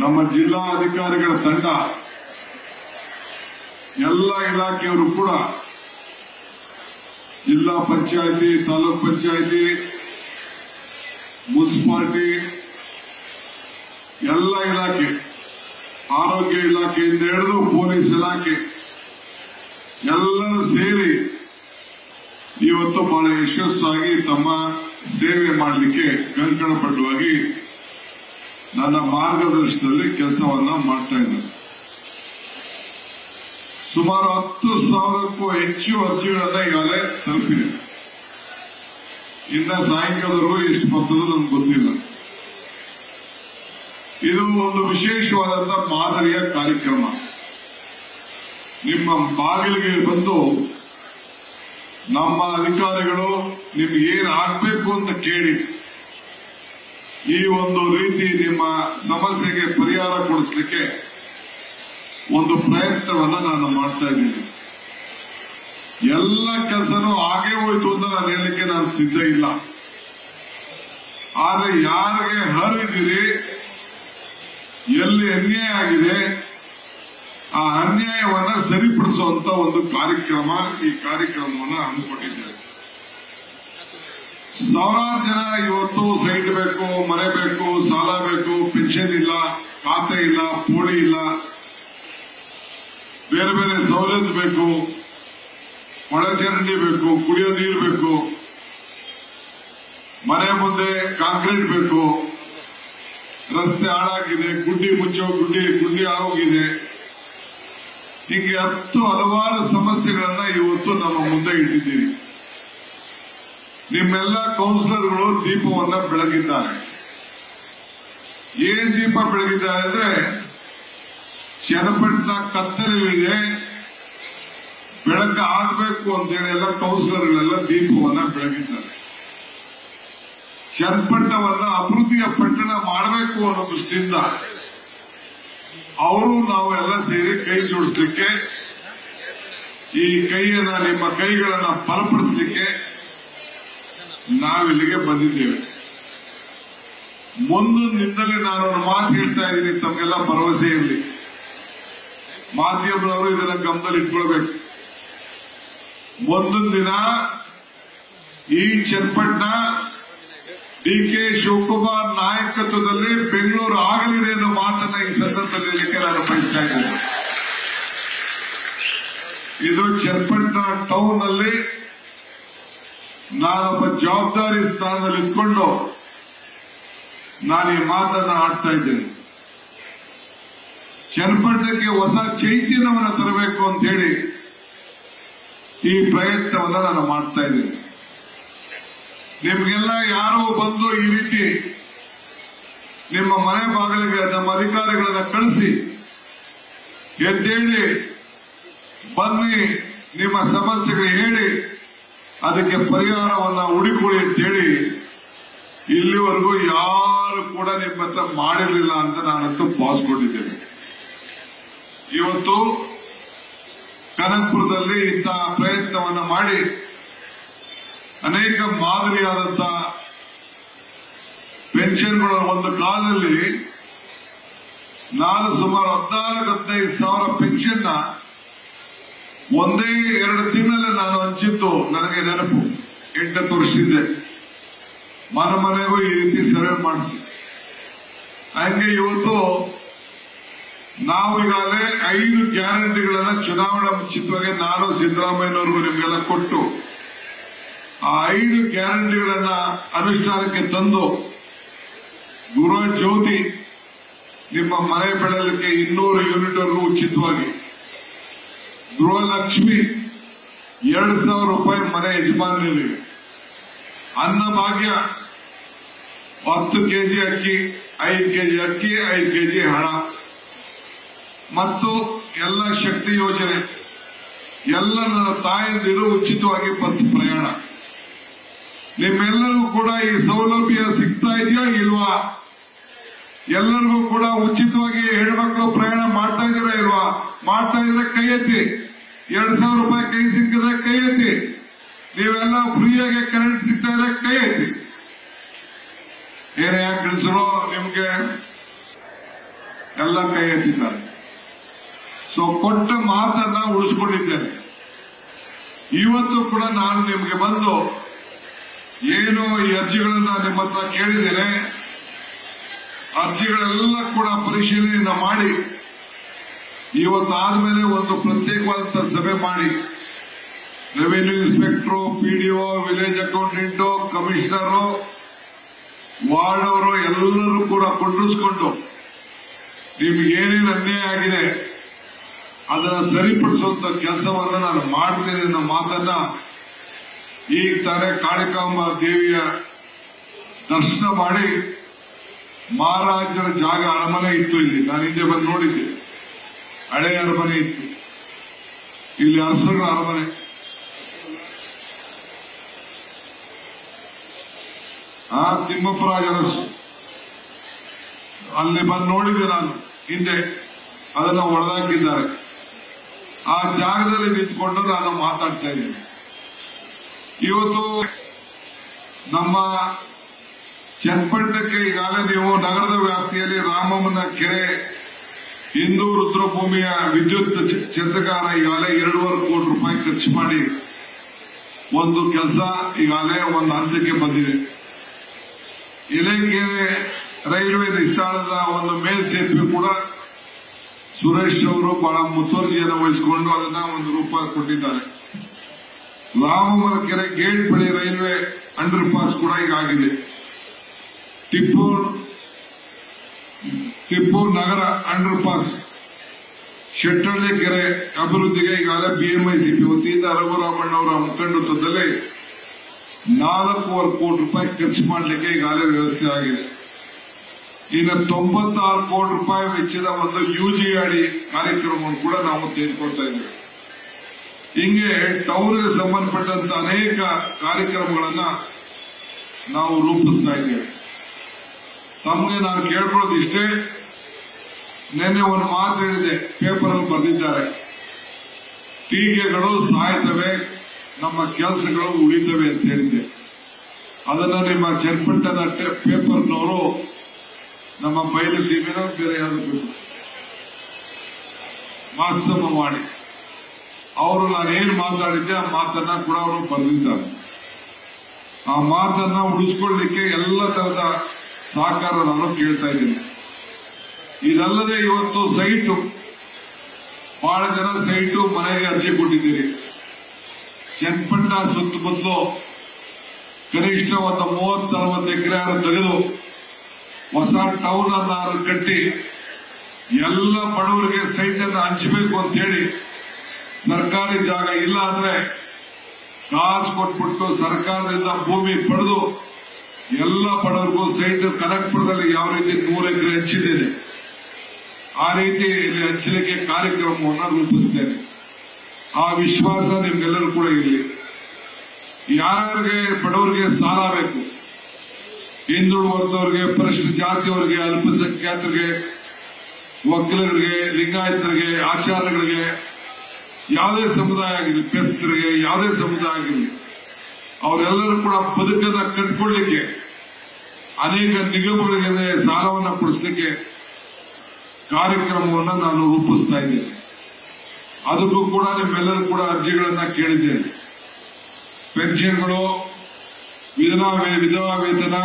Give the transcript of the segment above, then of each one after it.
ನಮ್ಮ ಜಿಲ್ಲಾ ಅಧಿಕಾರಿಗಳ ತಂಡ, ಎಲ್ಲ ಇಲಾಖೆಯವರು ಕೂಡ ಜಿಲ್ಲಾ ಪಂಚಾಯಿತಿ, ತಾಲೂಕ್ ಪಂಚಾಯಿತಿ, ಮುನ್ಸಿಪಾಲಿಟಿ, ಎಲ್ಲ ಇಲಾಖೆ, ಆರೋಗ್ಯ ಇಲಾಖೆಯಿಂದ ಹಿಡಿದು ಪೊಲೀಸ್ ಇಲಾಖೆ ಎಲ್ಲರೂ ಸೇರಿ ಇವತ್ತು ಬಹಳ ಯಶಸ್ಸಾಗಿ ತಮ್ಮ ಸೇವೆ ಮಾಡಲಿಕ್ಕೆ ಕಂಕಣಬದ್ಧವಾಗಿ ನನ್ನ ಮಾರ್ಗದರ್ಶನದಲ್ಲಿ ಕೆಲಸವನ್ನ ಮಾಡ್ತಾ ಇದ್ದಾರೆ. ಸುಮಾರು 10,000ಕ್ಕೂ ಹೆಚ್ಚು ಅರ್ಜಿಗಳನ್ನ ಈಗಾಗಲೇ ತಲುಪಿದೆ. ಇನ್ನ ಸಾಯಂಕಾಲದವರೆಗೂ ಎಷ್ಟು ಬರ್ತದೋ ನನಗೆ ಗೊತ್ತಿಲ್ಲ. ಇದು ಒಂದು ವಿಶೇಷವಾದಂತಹ ಮಾದರಿಯ ಕಾರ್ಯಕ್ರಮ. ನಿಮ್ಮ ಬಾಗಿಲಿಗೆ ಬಂದು ನಮ್ಮ ಅಧಿಕಾರಿಗಳು ನಿಮ್ಗೆ ಏನ್ ಆಗ್ಬೇಕು ಅಂತ ಕೇಳಿ ಈ ಒಂದು ರೀತಿ ನಿಮ್ಮ ಸಮಸ್ಯೆಗೆ ಪರಿಹಾರ ಕೊಡಿಸಲಿಕ್ಕೆ ಒಂದು ಪ್ರಯತ್ನವನ್ನ ನಾನು ಮಾಡ್ತಾ ಇದ್ದೀನಿ. ಎಲ್ಲ ಕೆಲಸನೂ ಹಾಗೆ ಹೋಯ್ತು ಅಂತ ನಾನು ಹೇಳಲಿಕ್ಕೆ ನಾನು ಸಿದ್ಧ ಇಲ್ಲ. ಆದ್ರೆ ಯಾರಿಗೆ ಹರಿದಿರಿ, ಎಲ್ಲಿ ಅನ್ಯಾಯ ಆಗಿದೆ, ಆ ಅನ್ಯಾಯವನ್ನ ಸರಿಪಡಿಸುವಂತ ಒಂದು ಕಾರ್ಯಕ್ರಮ, ಈ ಕಾರ್ಯಕ್ರಮವನ್ನು ಹಮ್ಮಿಕೊಂಡಿದ್ದೇವೆ. ಸಾವಿರಾರು ಜನ ಇವತ್ತು ಸೈಟ್ ಬೇಕು, ಮನೆ ಬೇಕು, ಸಾಲ ಬೇಕು, ಪೆನ್ಷನ್ ಇಲ್ಲ, ಖಾತೆ ಇಲ್ಲ, ಪೋಡಿ ಇಲ್ಲ, ಬೇರೆ ಬೇರೆ ಸವಲತ್ತು ಬೇಕು, ಒಳಚರಂಡಿ ಬೇಕು, ಕುಡಿಯೋ ನೀರು ಬೇಕು, ಮನೆ ಮುಂದೆ ಕಾಂಕ್ರೀಟ್ ಬೇಕು, ರಸ್ತೆ ಹಾಳಾಗಿದೆ, ಗುಡ್ಡಿ ಮುಚ್ಚೋ ಗುಡ್ಡಿ ಆಗೋಗಿದೆ. ಹೀಗೆ ಹಲವಾರು ಸಮಸ್ಯೆಗಳನ್ನ ಇವತ್ತು ನಮ್ಮ ಮುಂದೆ ಇಟ್ಟಿದ್ದೀರಿ. ನಿಮ್ಮೆಲ್ಲ ಕೌನ್ಸಿಲರ್ಗಳು ದೀಪವನ್ನ ಬೆಳಗಿದ್ದಾರೆ. ಏನ್ ದೀಪ ಬೆಳಗಿದ್ದಾರೆ ಅಂದ್ರೆ, ಚನ್ನಪಟ್ಟಣ ಕತ್ತಲೆಯಲ್ಲಿದೆ, ಬೆಳಕು ಆಗಬೇಕು ಅಂತೇಳಿ ಎಲ್ಲ ಕೌನ್ಸಿಲರ್ಗಳೆಲ್ಲ ದೀಪವನ್ನ ಬೆಳಗಿದ್ದಾರೆ. ಚನ್ನಪಟ್ಟಣವನ್ನ ಅಭಿವೃದ್ಧಿಯ ಪಟ್ಟಣ ಮಾಡಬೇಕು ಅನ್ನೋ ದೃಷ್ಟಿಯಿಂದ ಅವರು ನಾವು ಎಲ್ಲ ಸೇರಿ ಕೈ ಜೋಡಿಸಲಿಕ್ಕೆ, ಈ ಕೈಯನ್ನ, ನಿಮ್ಮ ಕೈಗಳನ್ನ ಬಲಪಡಿಸಲಿಕ್ಕೆ ನಾವಿಲ್ಲಿಗೆ ಬಂದಿದ್ದೇವೆ. ಮುಂದಿನಿಂದಲೇ ನಾನು ಒಂದು ಮಾತು ಹೇಳ್ತಾ ಇದ್ದೀನಿ, ತಮಗೆಲ್ಲ ಭರವಸೆ ಇರಲಿ. ಮಾಧ್ಯಮದವರು ಇದನ್ನ ಗಮನದಲ್ಲಿ ಇಟ್ಕೊಳ್ಬೇಕು. ಮುಂದಿನ ದಿನ ಈ ಚನ್ನಪಟ್ಟಣ ಡಿ.ಕೆ. ಶಿವಕುಮಾರ್ ನಾಯಕತ್ವದಲ್ಲಿ ಬೆಂಗಳೂರು ಆಗಲಿದೆ ಅನ್ನೋ ಮಾತನ್ನ ಈ ಸಂದರ್ಭದಲ್ಲಿ ಹೇಳಲಿಕ್ಕೆ ನಾನು ಬಯಸ್ತಾ ಇದ್ದೇನೆ. ಇದು ಚನ್ನಪಟ್ಟಣ ಟೌನ್ ಅಲ್ಲಿ ನಾನೊಬ್ಬ ಜವಾಬ್ದಾರಿ ಸ್ಥಾನದಲ್ಲಿ ಇದ್ಕೊಂಡು ನಾನು ಈ ಮಾತನ್ನ ಆಡ್ತಾ ಇದ್ದೇನೆ. ಚನ್ನಪಟ್ಟಣಕ್ಕೆ ಹೊಸ ಚೈತನ್ಯವನ್ನು ತರಬೇಕು ಅಂತ ಹೇಳಿ ಈ ಪ್ರಯತ್ನವನ್ನ ನಾನು ಮಾಡ್ತಾ ಇದ್ದೇನೆ. ನಿಮ್ಗೆಲ್ಲ ಯಾರೋ ಬಂದು ಈ ರೀತಿ ನಿಮ್ಮ ಮನೆ ಬಾಗಿಲಿಗೆ ನಮ್ಮ ಅಧಿಕಾರಿಗಳನ್ನ ಕಳಿಸಿ ಎದ್ದೇಳಿ ಬನ್ನಿ, ನಿಮ್ಮ ಸಮಸ್ಯೆಗಳು ಹೇಳಿ ಅದಕ್ಕೆ ಪರಿಹಾರವನ್ನ ಹುಡುಕೊಳ್ಳಿ ಅಂತೇಳಿ ಇಲ್ಲಿವರೆಗೂ ಯಾರು ಕೂಡ ನಿಮ್ಮ ಹತ್ರ ಮಾಡಿರಲಿಲ್ಲ ಅಂತ ನಾನಂತೂ ಭಾವಿಸ್ಕೊಂಡಿದ್ದೇನೆ. ಇವತ್ತು ಕನಕಪುರದಲ್ಲಿ ಇಂತಹ ಪ್ರಯತ್ನವನ್ನ ಮಾಡಿ ಅನೇಕ ಮಾದರಿಯಾದಂತಹ ಪೆನ್ಷನ್ಗಳು, ಒಂದು ಕಾಲದಲ್ಲಿ ನಾನು ಸುಮಾರು 14-15 ಸಾವಿರ ಪೆನ್ಷನ್ ಒಂದೇ 2 ತಿಂಗಳಲ್ಲಿ ನಾನು ಹಂಚಿದ್ದು ನನಗೆ ನೆನಪು. 8 ವರ್ಷದಿಂದ ಮನೆಗೂ ಈ ರೀತಿ ಸರ್ವೆ ಮಾಡಿಸಿ. ಹಂಗೆ ಇವತ್ತು ನಾವು ಈಗಾಗಲೇ 5 ಗ್ಯಾರಂಟಿಗಳನ್ನ ಚುನಾವಣಾ ಮುಂಚಿತವಾಗಿ ನಾನು ಸಿದ್ದರಾಮಯ್ಯನವ್ರಿಗೂ ನಿಮಗೆಲ್ಲ ಕೊಟ್ಟು ಆ 5 ಗ್ಯಾರಂಟಿಗಳನ್ನ ಅನುಷ್ಠಾನಕ್ಕೆ ತಂದು, ಗೃಹ ಜ್ಯೋತಿ, ನಿಮ್ಮ ಮನೆ ಬೆಳಲಿಕ್ಕೆ 200 ಯೂನಿಟ್ ವರೆಗೂ ಉಚಿತವಾಗಿ, ಗೃಹಲಕ್ಷ್ಮಿ 2,000 ರೂಪಾಯಿ ಮನೆ ಯಜಮಾನರಿಗೆ, ಅನ್ನಭಾಗ್ಯ 10 ಕೆಜಿ ಅಕ್ಕಿ, 5 ಕೆಜಿ ಅಕ್ಕಿ, 5 ಕೆಜಿ ಹಣ, ಮತ್ತು ಎಲ್ಲ ಶಕ್ತಿ ಯೋಜನೆ, ಎಲ್ಲ ನನ್ನ ತಾಯಂದಿರು ಉಚಿತವಾಗಿ ಬಸ್ ಪ್ರಯಾಣ. ನಿಮ್ಮೆಲ್ಲರೂ ಕೂಡ ಈ ಸೌಲಭ್ಯ ಸಿಗ್ತಾ ಇದೆಯಾ ಇಲ್ವಾ? ಎಲ್ಲರಿಗೂ ಕೂಡ ಉಚಿತವಾಗಿ ಹೆಣ್ಮಕ್ಳು ಪ್ರಯಾಣ ಮಾಡ್ತಾ ಇದ್ದೀರಾ ಇಲ್ವಾ? ಮಾಡ್ತಾ ಇದ್ರೆ ಕೈ ಎತ್ತಿ. 2,000 ರೂಪಾಯಿ ಕೈ ಸಿಕ್ಕಿದ್ರೆ ಕೈ ಎತ್ತಿ. ನೀವೆಲ್ಲ ಫ್ರೀಯಾಗಿ ಕರೆಂಟ್ ಸಿಗ್ತಾ ಇದ್ರೆ ಕೈ ಎತ್ತಿ. ಏನೇ ಯಾಕೆ ತಿಳಿಸೋ ನಿಮ್ಗೆ ಎಲ್ಲ ಕೈ ಎತ್ತಿದ್ದಾರೆ. ಸೊ ಕೊಟ್ಟ ಮಾತನ್ನ ಉಳಿಸ್ಕೊಂಡಿದ್ದೇನೆ. ಇವತ್ತು ಕೂಡ ನಾನು ನಿಮಗೆ ಬಂದು ಏನು ಈ ಅರ್ಜಿಗಳನ್ನ ನಿಮ್ಮ ಹತ್ರ ಕೇಳಿದ್ದೇನೆ, ಅರ್ಜಿಗಳೆಲ್ಲ ಕೂಡ ಪರಿಶೀಲನೆಯನ್ನ ಮಾಡಿ ಇವತ್ತಾದ್ಮೇಲೆ ಒಂದು ಪ್ರತ್ಯೇಕವಾದಂತಹ ಸಭೆ ಮಾಡಿ revenue inspector, PDO, village accountant, commissioner, ward ಅವರು ಎಲ್ಲರೂ ಕೂಡ ಕುಂಡಿಸ್ಕೊಂಡು ನಿಮ್ಗೆ ಏನೇನು ಅನ್ಯಾಯ ಆಗಿದೆ ಅದನ್ನ ಸರಿಪಡಿಸುವಂತ ಕೆಲಸವನ್ನ ನಾನು ಮಾಡ್ತೇನೆ ಅನ್ನೋ ಮಾತನ್ನ ಈಗ ತಾನೇ ಕಾಳಿಕಾಂಬ ದೇವಿಯ ದರ್ಶನ ಮಾಡಿ, ಮಹಾರಾಜರ ಜಾಗ ಅರಮನೆ ಇತ್ತು ಇಲ್ಲಿ, ನಾನು ಹಿಂದೆ ಬಂದು ನೋಡಿದ್ದೆ, ಹಳೆಯ ಅರಮನೆ ಇತ್ತು, ಇಲ್ಲಿ ಅರಸರುಗಳ ಅರಮನೆ. ತಿಮ್ಮಪ್ಪರಾಜ ಅರಸು ಅಲ್ಲಿ ಬಂದು ನೋಡಿದ್ದೆ ನಾನು ಹಿಂದೆ, ಅದನ್ನ ಒಡೆದಾಕಿದ್ದಾರೆ. ಆ ಜಾಗದಲ್ಲಿ ನಿಂತ್ಕೊಂಡು ನಾನು ಮಾತಾಡ್ತಾ ಇದ್ದೀನಿ. ಇವತ್ತು ನಮ್ಮ ಚನ್ನಪಟ್ಟಣಕ್ಕೆ ಈಗಾಗಲೇ ನೀವು ನಗರದ ವ್ಯಾಪ್ತಿಯಲ್ಲಿ ರಾಮಮ್ಮನ ಕೆರೆ, ಹಿಂದೂ ರುದ್ರಭೂಮಿಯ ವಿದ್ಯುತ್ ಚಂದ್ರಕಾರ ಈಗಾಗಲೇ 2.5 ಕೋಟಿ ರೂಪಾಯಿ ಖರ್ಚು ಮಾಡಿ ಒಂದು ಕೆಲಸ ಈಗಾಗಲೇ ಒಂದು ಹಂತಕ್ಕೆ ಬಂದಿದೆ. ಎಲೆಕೆರೆ ರೈಲ್ವೆ ನಿಲ್ದಾಣದ ಒಂದು ಮೇಲ್ಸೇತುವೆ ಕೂಡ ಸುರೇಶ್ ಅವರು ಬಹಳ ಮುತುವರ್ಜಿಯನ್ನು ವಹಿಸಿಕೊಂಡು ಅದನ್ನ 1 ರೂಪಾಯಿ ಕೊಟ್ಟಿದ್ದಾರೆ. ರಾಮಮ್ಮನ ಕೆರೆ ಗೇಟ್ ಬಳಿ ರೈಲ್ವೆ ಅಂಡರ್ ಪಾಸ್ ಕೂಡ ಈಗ ಆಗಿದೆ. ಟಿಪ್ಪು ನಗರ ಅಂಡರ್ ಪಾಸ್, ಶೆಟ್ಟಳ್ಳಿ ಕೆರೆ ಅಭಿವೃದ್ಧಿಗೆ ಈಗಾಗಲೇ ಬಿಎಂಐಸಿಪಿ ವತಿಯಿಂದ ರಘುರಾಮಣ್ಣ ಅವರ ಮುಖಂಡತ್ವದಲ್ಲಿ 4.25 ಕೋಟಿ ರೂಪಾಯಿ ಖರ್ಚು ಮಾಡಲಿಕ್ಕೆ ಈಗಾಗಲೇ ವ್ಯವಸ್ಥೆ ಆಗಿದೆ. ಇನ್ನು 96 ಕೋಟಿ ರೂಪಾಯಿ ವೆಚ್ಚದ ಒಂದು ಯುಜಿಆಡಿ ಕಾರ್ಯಕ್ರಮವನ್ನು ಕೂಡ ನಾವು ತೆಗೆದುಕೊಳ್ತಾ ಇದ್ದೇವೆ. ಹಿಂಗೆ ಟೌನ್ಗೆ ಸಂಬಂಧಪಟ್ಟಂತ ಅನೇಕ ಕಾರ್ಯಕ್ರಮಗಳನ್ನ ನಾವು ರೂಪಿಸ್ತಾ ಇದ್ದೇವೆ. ತಮಗೆ ನಾನು ಕೇಳ್ಕೊಳ್ಳೋದು ಇಷ್ಟೇ, ನಿನ್ನೆ ಒಂದು ಮಾತು ಹೇಳಿದೆ, ಪೇಪರ್ ಅಲ್ಲಿ ಬರೆದಿದ್ದಾರೆ, ಟೀಕೆಗಳು ಸಾಯ್ತವೆ, ನಮ್ಮ ಕೆಲಸಗಳು ಉಳಿತವೆ ಅಂತ ಹೇಳಿದ್ದೆ. ಅದನ್ನ ನಿಮ್ಮ ಚನ್ನಪಟ್ಟಣದ ಪೇಪರ್ನವರು, ನಮ್ಮ ಬಯಲು ಸೀಮೆನ ಬೇರೆ ಯಾವ್ದು ಮಾಸ್ತಮ ಮಾಡಿ ಅವರು ನಾನೇನು ಮಾತಾಡಿದ್ದೆ ಆ ಮಾತನ್ನ ಕೂಡ ಅವರು ಬರೆದಿದ್ದಾರೆ. ಆ ಮಾತನ್ನ ಉಳಿಸ್ಕೊಳ್ಳಿಕ್ಕೆ ಎಲ್ಲ ತರದ ಸಹಕಾರ ನಾನು ಕೇಳ್ತಾ ಇದ್ದೀನಿ. ಇದಲ್ಲದೆ ಇವತ್ತು ಸೈಟು, ಬಹಳ ಜನ ಸೈಟು ಮನೆಗೆ ಅರ್ಜಿ ಕೊಟ್ಟಿದ್ದೀರಿ. ಚನ್ನಪಟ್ಟಣ ಸುತ್ತಮುತ್ತಲು ಕನಿಷ್ಠ ಒಂದು 30-40 ಎಕರೆ ತೆಗೆದು ಹೊಸ ಟೌನ್ ಅನ್ನು ಕಟ್ಟಿ ಎಲ್ಲ ಬಡವರಿಗೆ ಸೈಟ್ ಅನ್ನು ಹಂಚಬೇಕು ಅಂತ ಹೇಳಿ, ಸರ್ಕಾರಿ ಜಾಗ ಇಲ್ಲ ಅಂದ್ರೆ ಕಾಸು ಕೊಟ್ಬಿಟ್ಟು ಸರ್ಕಾರದಿಂದ ಭೂಮಿ ಪಡೆದು ಎಲ್ಲ ಬಡವರಿಗೂ ಸೈಟ್ ಕನಕಪುರದಲ್ಲಿ ಯಾವ ರೀತಿ 100 ಎಕರೆ ಹಂಚಿದ್ದೇನೆ, ಆ ರೀತಿ ಇಲ್ಲಿ ಹಂಚಲಿಕ್ಕೆ ಕಾರ್ಯಕ್ರಮವನ್ನು ರೂಪಿಸ್ತೇನೆ. ಆ ವಿಶ್ವಾಸ ನಿಮ್ಗೆಲ್ಲರೂ ಕೂಡ ಇರಲಿ. ಯಾರ್ಯಾರಿಗೆ ಬಡವರಿಗೆ ಸಾಲ ಬೇಕು, ಹಿಂದುಳಿದ ವರ್ಗದವರಿಗೆ, ಪರಿಶಿಷ್ಟ ಜಾತಿಯವರಿಗೆ, ಅಲ್ಪಸಂಖ್ಯಾತರಿಗೆ, ಒಕ್ಕಲಿಗರಿಗೆ, ಲಿಂಗಾಯತರಿಗೆ, ಆಚಾರ್ಯಗಳಿಗೆ, ಯಾವುದೇ ಸಮುದಾಯ ಆಗಿರಲಿ, ಬೆಸ್ತರಿಗೆ, ಯಾವುದೇ ಸಮುದಾಯ ಆಗಿರಲಿ, ಅವರೆಲ್ಲರೂ ಕೂಡ ಬದುಕನ್ನ ಕಟ್ಕೊಳ್ಳಿಕ್ಕೆ ಅನೇಕ ನಿಗಮಗಳಿಗೆ ಸಾಲವನ್ನು ಕೊಡಿಸಲಿಕ್ಕೆ ಕಾರ್ಯಕ್ರಮವನ್ನು ನಾನು ರೂಪಿಸ್ತಾ ಇದ್ದೇನೆ. ಅದಕ್ಕೂ ಕೂಡ ನಿಮ್ಮೆಲ್ಲರೂ ಕೂಡ ಅರ್ಜಿಗಳನ್ನ ಕೇಳಿದ್ದೇನೆ. ಪೆನ್ಷನ್ಗಳು, ವಿಧವಾ ವೇತನ,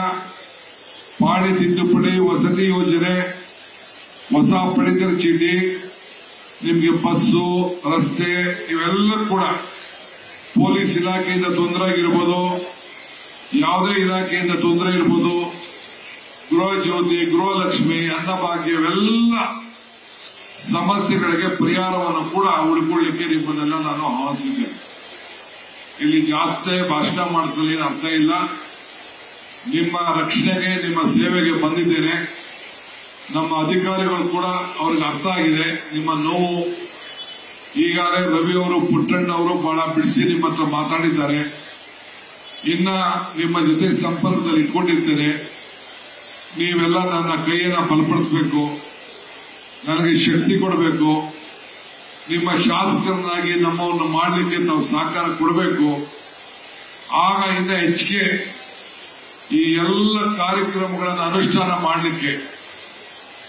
ಪಾಣಿ ತಿದ್ದುಪಡಿ, ವಸತಿ ಯೋಜನೆ, ಹೊಸ ಪಡಿತರ ಚೀಟಿ, ನಿಮಗೆ ಬಸ್ಸು, ರಸ್ತೆ, ಇವೆಲ್ಲ ಕೂಡ ಪೊಲೀಸ್ ಇಲಾಖೆಯಿಂದ ತೊಂದರೆ ಆಗಿರ್ಬೋದು, ಯಾವುದೇ ಇಲಾಖೆಯಿಂದ ತೊಂದರೆ ಇರ್ಬೋದು, ಗೃಹ ಜ್ಯೋತಿ, ಗೃಹಲಕ್ಷ್ಮಿ, ಅನ್ನಭಾಗ್ಯ, ಇವೆಲ್ಲ ಸಮಸ್ಯೆಗಳಿಗೆ ಪರಿಹಾರವನ್ನು ಕೂಡ ಹುಡುಕೊಳ್ಳಿಕ್ಕೆ ನಿಮ್ಮನ್ನೆಲ್ಲ ನಾನು ಆಹ್ವಾನಿಸಿದ್ದೇನೆ. ಇಲ್ಲಿ ಜಾಸ್ತಿ ಭಾಷಣ ಮಾಡೋದ್ರಲ್ಲಿ ಏನು ಅರ್ಥ ಇಲ್ಲ. ನಿಮ್ಮ ರಕ್ಷಣೆಗೆ, ನಿಮ್ಮ ಸೇವೆಗೆ ಬಂದಿದ್ದೇನೆ. ನಮ್ಮ ಅಧಿಕಾರಿಗಳು ಕೂಡ ಅವ್ರಿಗೆ ಅರ್ಥ ಆಗಿದೆ ನಿಮ್ಮ ನೋವು. ಈಗಾಗಲೇ ರವಿ ಅವರು, ಪುಟ್ಟಣ್ಣ ಅವರು ಬಹಳ ಬಿಡಿಸಿ ನಿಮ್ಮ ಹತ್ರ ಮಾತಾಡಿದ್ದಾರೆ. ಇನ್ನ ನಿಮ್ಮ ಜೊತೆ ಸಂಪರ್ಕದಲ್ಲಿ ಇಟ್ಕೊಂಡಿರ್ತೇನೆ. ನೀವೆಲ್ಲ ನನ್ನ ಕೈಯನ್ನ ಬಲಪಡಿಸಬೇಕು, ನನಗೆ ಶಕ್ತಿ ಕೊಡಬೇಕು. ನಿಮ್ಮ ಶಾಸಕರನ್ನಾಗಿ ನಮ್ಮವನ್ನು ಮಾಡಲಿಕ್ಕೆ ತಾವು ಸಹಕಾರ ಕೊಡಬೇಕು. ಆಗ ಇನ್ನ ಹೆಚ್ಚಿಗೆ ಈ ಎಲ್ಲ ಕಾರ್ಯಕ್ರಮಗಳನ್ನು ಅನುಷ್ಠಾನ ಮಾಡಲಿಕ್ಕೆ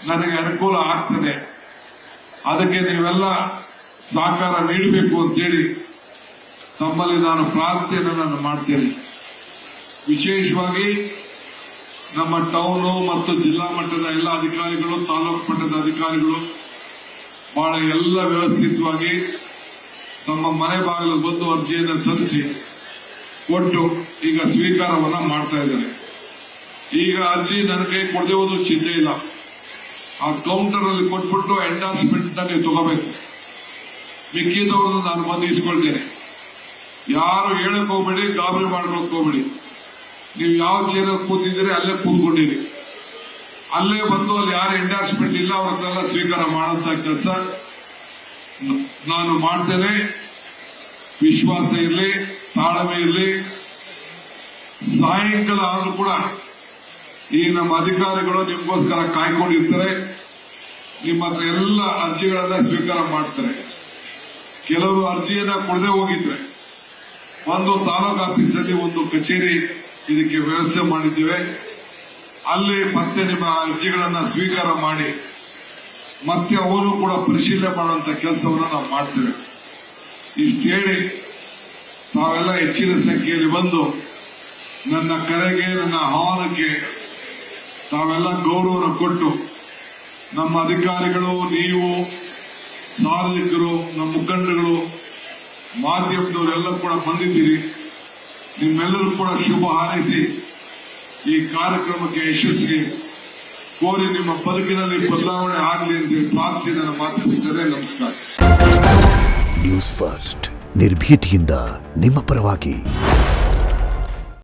ನನಗೆ ಅನುಕೂಲ ಆಗ್ತದೆ. ಅದಕ್ಕೆ ನೀವೆಲ್ಲ ಸಹಕಾರ ನೀಡಬೇಕು ಅಂತೇಳಿ ತಮ್ಮಲ್ಲಿ ನಾನು ಪ್ರಾರ್ಥನೆಯನ್ನು ಮಾಡ್ತೇನೆ. ವಿಶೇಷವಾಗಿ ನಮ್ಮ ಟೌನು ಮತ್ತು ಜಿಲ್ಲಾ ಮಟ್ಟದ ಎಲ್ಲ ಅಧಿಕಾರಿಗಳು, ತಾಲೂಕು ಮಟ್ಟದ ಅಧಿಕಾರಿಗಳು ಬಹಳ ಎಲ್ಲ ವ್ಯವಸ್ಥಿತವಾಗಿ ತಮ್ಮ ಮನೆ ಬಾಗಿಲು ಬಂದು ಅರ್ಜಿಯನ್ನು ಸಲ್ಲಿಸಿ ಕೊಟ್ಟು ಈಗ ಸ್ವೀಕಾರವನ್ನ ಮಾಡ್ತಾ ಇದ್ದಾರೆ. ಈಗ ಅರ್ಜಿ ನನ್ನ ಕೈ ಕೊಡದೆ ಹೋದ್ರು ಚಿಂತೆ ಇಲ್ಲ. ಆ ಕೌಂಟರ್ ಅಲ್ಲಿ ಕೊಟ್ಬಿಟ್ಟು ಎಂಡಾರ್ಸ್ಮೆಂಟ್ ನೀವು ತಗೋಬೇಕು. ಮಿಕ್ಕಿದವ್ರನ್ನ ನಾನು ಬಂದು ಇಸ್ಕೊಳ್ತೇನೆ. ಯಾರು ಹೇಳಕ್ ಹೋಗ್ಬೇಡಿ, ಗಾಬರಿ ಮಾಡ್ಕೊಳಕ್ ಹೋಗ್ಬೇಡಿ. ನೀವು ಯಾವ ಚೇರಲ್ಲಿ ಕೂತಿದ್ದೀರಿ ಅಲ್ಲೇ ಕೂತ್ಕೊಂಡಿರಿ. ಅಲ್ಲೇ ಬಂದು ಅಲ್ಲಿ ಯಾರು ಎಂಡಾರ್ಸ್ಮೆಂಟ್ ಇಲ್ಲ ಅವ್ರನ್ನೆಲ್ಲ ಸ್ವೀಕಾರ ಮಾಡಂತ ಕೆಲಸ ನಾನು ಮಾಡ್ತೇನೆ. ವಿಶ್ವಾಸ ಇರಲಿ, ತಾಳ್ಮೆ ಇರಲಿ. ಸಾಯಂಕಾಲ ಆದ್ರೂ ಕೂಡ ಈ ನಮ್ಮ ಅಧಿಕಾರಿಗಳು ನಿಮ್ಗೋಸ್ಕರ ಕಾಯ್ಕೊಂಡಿರ್ತಾರೆ. ನಿಮ್ಮ ಹತ್ರ ಎಲ್ಲ ಅರ್ಜಿಗಳನ್ನ ಸ್ವೀಕಾರ ಮಾಡ್ತಾರೆ. ಕೆಲವರು ಅರ್ಜಿಯನ್ನ ಕೊಡದೆ ಹೋಗಿದ್ರೆ ಒಂದು ತಾಲೂಕು ಆಫೀಸಲ್ಲಿ ಒಂದು ಕಚೇರಿ ಇದಕ್ಕೆ ವ್ಯವಸ್ಥೆ ಮಾಡಿದ್ದೇವೆ. ಅಲ್ಲಿ ಮತ್ತೆ ನಿಮ್ಮ ಅರ್ಜಿಗಳನ್ನ ಸ್ವೀಕಾರ ಮಾಡಿ ಮತ್ತೆ ಅವರು ಕೂಡ ಪರಿಶೀಲನೆ ಮಾಡುವಂತ ಕೆಲಸವನ್ನು ನಾವು ಮಾಡ್ತೇವೆ. ಇಷ್ಟು ಹೇಳಿ ತಾವೆಲ್ಲ ಹೆಚ್ಚಿನ ಸಂಖ್ಯೆಯಲ್ಲಿ ಬಂದು ನನ್ನ ಕರೆಗೆ, ನನ್ನ ಆಹ್ವಾನಕ್ಕೆ ತಾವೆಲ್ಲ ಗೌರವವನ್ನು ಕೊಟ್ಟು ನಮ್ಮ ಅಧಿಕಾರಿಗಳು, ನೀವು, ಸಾರ್ವಜನಿಕರು, ನಮ್ಮ ಮುಖಂಡಗಳು, ಮಾಧ್ಯಮದವರೆಲ್ಲ ಕೂಡ ಬಂದಿದ್ದೀರಿ. ನಿಮ್ಮೆಲ್ಲರೂ ಕೂಡ ಶುಭ ಹಾರೈಸಿ ಈ ಕಾರ್ಯಕ್ರಮಕ್ಕೆ ಯಶಸ್ವಿ ಕೋರಿ ನಿಮ್ಮ ಬದುಕಿನಲ್ಲಿ ಬದಲಾವಣೆ ಆಗಲಿ ಅಂತ ಪ್ರಾರ್ಥಿಸಿ ನನ್ನ ಮಾತು ಮುಗಿಸ್ತೇನೆ. ನಮಸ್ಕಾರ. ನ್ಯೂಸ್ ಫಸ್ಟ್ ನಿರ್ಭೀತಿಯಿಂದ ನಿಮ್ಮ ಪರವಾಗಿ.